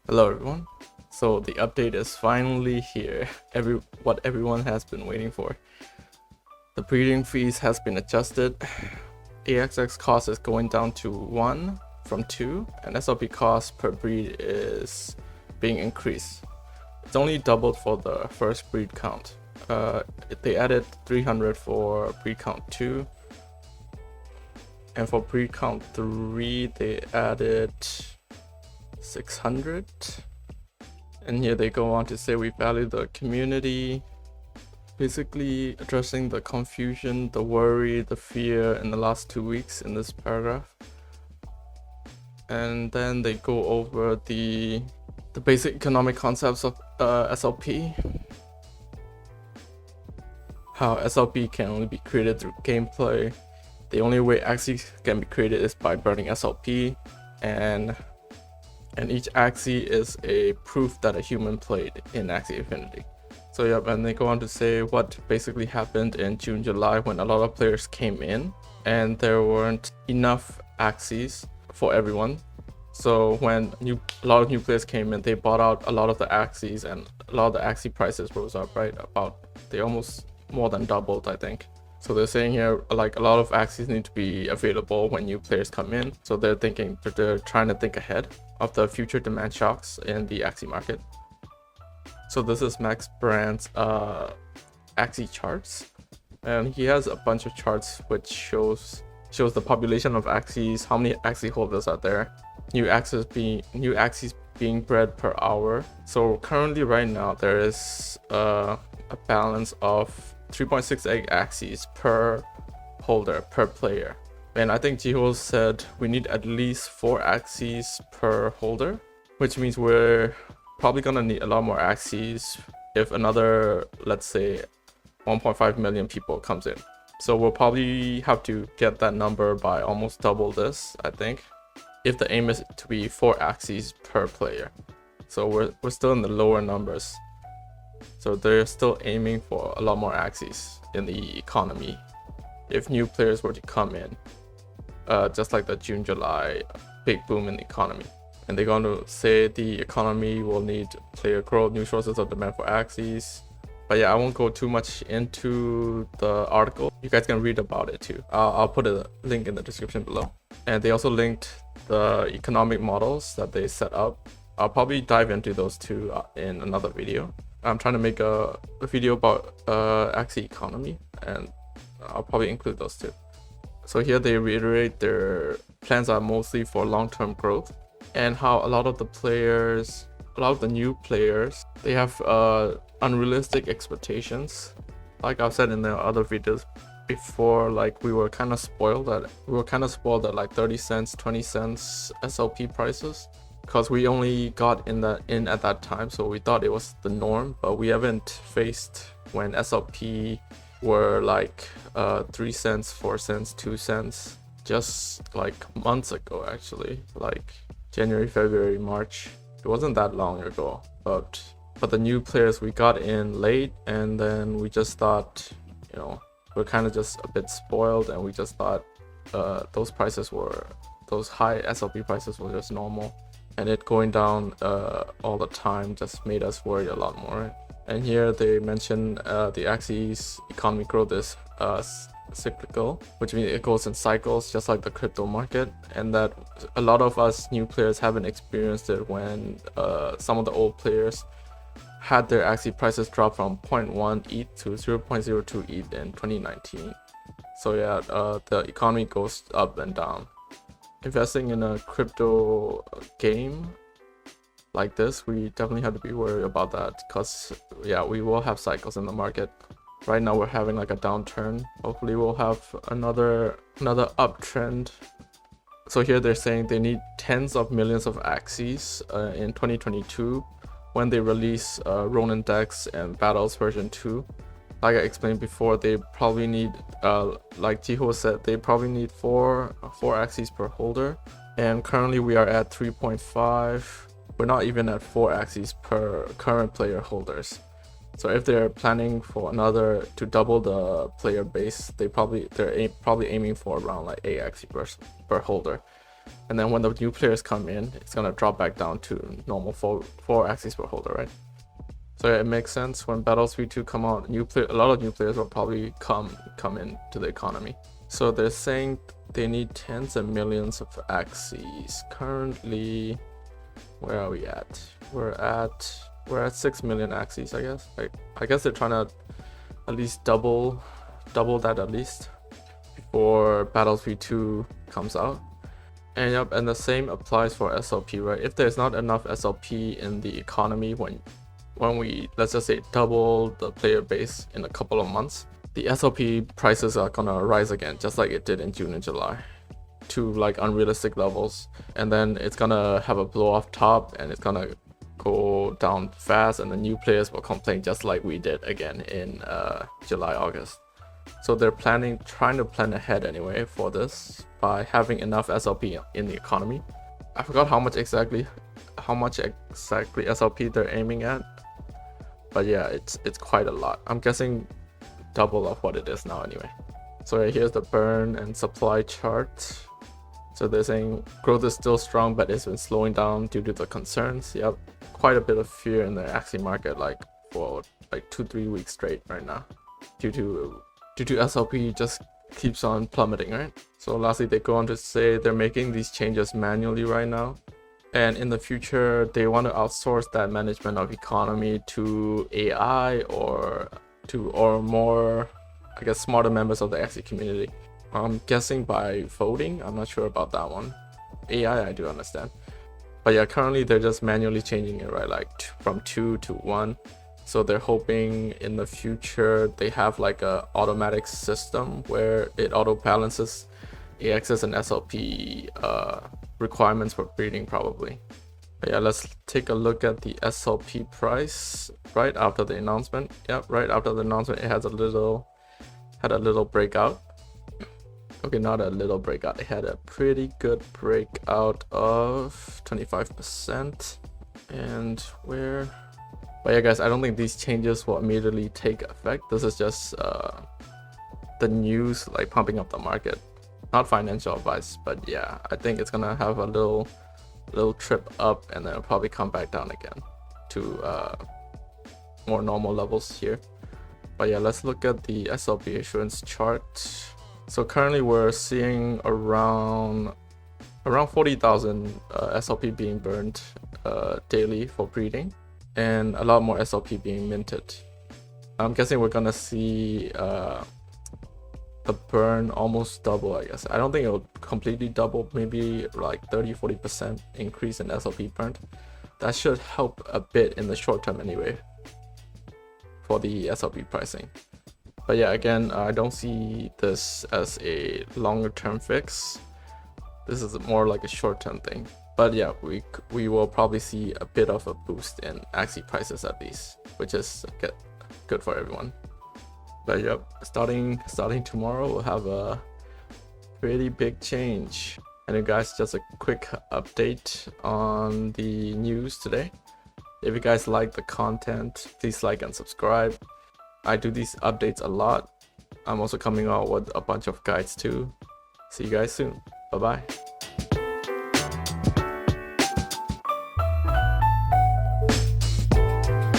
Hello everyone. So the update is finally here. What everyone has been waiting for. The breeding fees has been adjusted. AXS cost is going down to 1 from 2, and SLP cost per breed is being increased. It's only doubled for the first breed count. They added 300 for breed count 2, and for breed count 3 they added 600. And here they go on to say we value the community, basically addressing the confusion, the worry, the fear in the last 2 weeks in this paragraph. And then they go over the basic economic concepts of SLP. How SLP can only be created through gameplay. The only way Axie can be created is by burning SLP, and each Axie is a proof that a human played in Axie Infinity. So yep, and they go on to say what basically happened in June, July when a lot of players came in and there weren't enough Axies for everyone. So when a lot of new players came in, they bought out a lot of the Axies, and a lot of the Axie prices rose up, right? They almost more than doubled, I think. So they're saying here, like, a lot of Axies need to be available when new players come in. So they're trying to think ahead of the future demand shocks in the Axie market. So this is Max Brand's Axie charts, and he has a bunch of charts which shows the population of Axies, how many Axie holders are there, new Axies being bred per hour. So currently right now there is a balance of 3.68 Axies per holder per player, and I think Jiho said we need at least 4 Axies per holder, which means we're probably gonna need a lot more Axies if another, let's say, 1.5 million people comes in. So we'll probably have to get that number by almost double this, I think, if the aim is to be 4 Axies per player. So we're still in the lower numbers. So they're still aiming for a lot more Axies in the economy if new players were to come in, just like the June, July big boom in the economy. And they're going to say the economy will need player growth, new sources of demand for Axies. But yeah, I won't go too much into the article. You guys can read about it too. I'll put a link in the description below. And they also linked the economic models that they set up. I'll probably dive into those two in another video. I'm trying to make a video about Axie economy, and I'll probably include those too. So here they reiterate their plans are mostly for long-term growth, and how a lot of the new players, they have unrealistic expectations. Like I've said in the other videos before, like we were kind of spoiled at like 30 cents, 20 cents SLP prices, because we only got in at that time, so we thought it was the norm. But we haven't faced when SLP were like 3 cents, 4 cents, 2 cents just like months ago, actually, like January, February, March. It wasn't that long ago, but the new players, we got in late, and then we just thought, we're kind of just a bit spoiled, and we just thought those high SLP prices were just normal, and it going down all the time just made us worry a lot more. And here they mention the Axie's economy growth is cyclical, which means it goes in cycles just like the crypto market, and that a lot of us new players haven't experienced it when some of the old players had their Axie prices drop from 0.1 ETH to 0.02 ETH in 2019. So yeah, the economy goes up and down. Investing in a crypto game like this, we definitely have to be worried about that, because yeah, we will have cycles in the market. Right now we're having like a downturn. Hopefully we'll have another uptrend. So here they're saying they need tens of millions of Axies in 2022 when they release Ronin Decks and Battles version 2. Like I explained before, they probably need, like Jiho said, they probably need 4 Axies per holder, and currently we are at 3.5. We're not even at 4 Axies per current player holders. So if they're planning for to double the player base, they're probably aiming for around like 8 Axie per holder. And then when the new players come in, it's gonna drop back down to normal four Axies per holder, right? So yeah, it makes sense. When Battles V2 come out, a lot of new players will probably come into the economy. So they're saying they need tens of millions of Axies. Currently, where are we at? We're at 6 million Axies, I guess. I guess they're trying to at least double that at least before Battles V2 comes out. And yep, and the same applies for SLP, right? If there's not enough SLP in the economy when we, let's just say, double the player base in a couple of months, the SLP prices are gonna rise again, just like it did in June and July, to like unrealistic levels. And then it's gonna have a blow off top and it's gonna go down fast, and the new players will complain just like we did again in July, August. So they're trying to plan ahead anyway for this by having enough SLP in the economy. I forgot how much exactly SLP they're aiming at, but yeah, it's quite a lot. I'm guessing double of what it is now anyway. So right, here's the burn and supply chart. So they're saying growth is still strong, but it's been slowing down due to the concerns. Yep, quite a bit of fear in the Axie market, like for like 2-3 weeks straight right now, due to SLP just keeps on plummeting, right? So lastly, they go on to say they're making these changes manually right now, and in the future they want to outsource that management of economy to AI or more, I guess, smarter members of the Axie community. I'm guessing by voting. I'm not sure about that one. AI, I do understand, but yeah, currently they're just manually changing it, right? Like from 2 to 1. So they're hoping in the future they have like a automatic system where it auto balances AXS and SLP requirements for breeding probably. But yeah, let's take a look at the SLP price right after the announcement. Yep, right after the announcement, it had a little breakout. Okay, not a little breakout. It had a pretty good breakout of 25%. And where? But yeah, guys, I don't think these changes will immediately take effect. This is just the news like pumping up the market, not financial advice. But yeah, I think it's gonna have a little trip up and then it'll probably come back down again to more normal levels here. But yeah, let's look at the SLP issuance chart. So currently we're seeing around 40,000 SLP being burned daily for breeding, and a lot more SLP being minted. I'm guessing we're gonna see the burn almost double, I guess. I don't think it'll completely double, maybe like 30-40% increase in SLP burned. That should help a bit in the short term anyway for the SLP pricing. But yeah, again, I don't see this as a longer term fix. This is more like a short term thing. But yeah, we will probably see a bit of a boost in Axie prices at least, which is good for everyone. But yep, starting tomorrow, we'll have a pretty big change. And you guys, just a quick update on the news today. If you guys like the content, please like and subscribe. I do these updates a lot. I'm also coming out with a bunch of guides too. See you guys soon. Bye bye.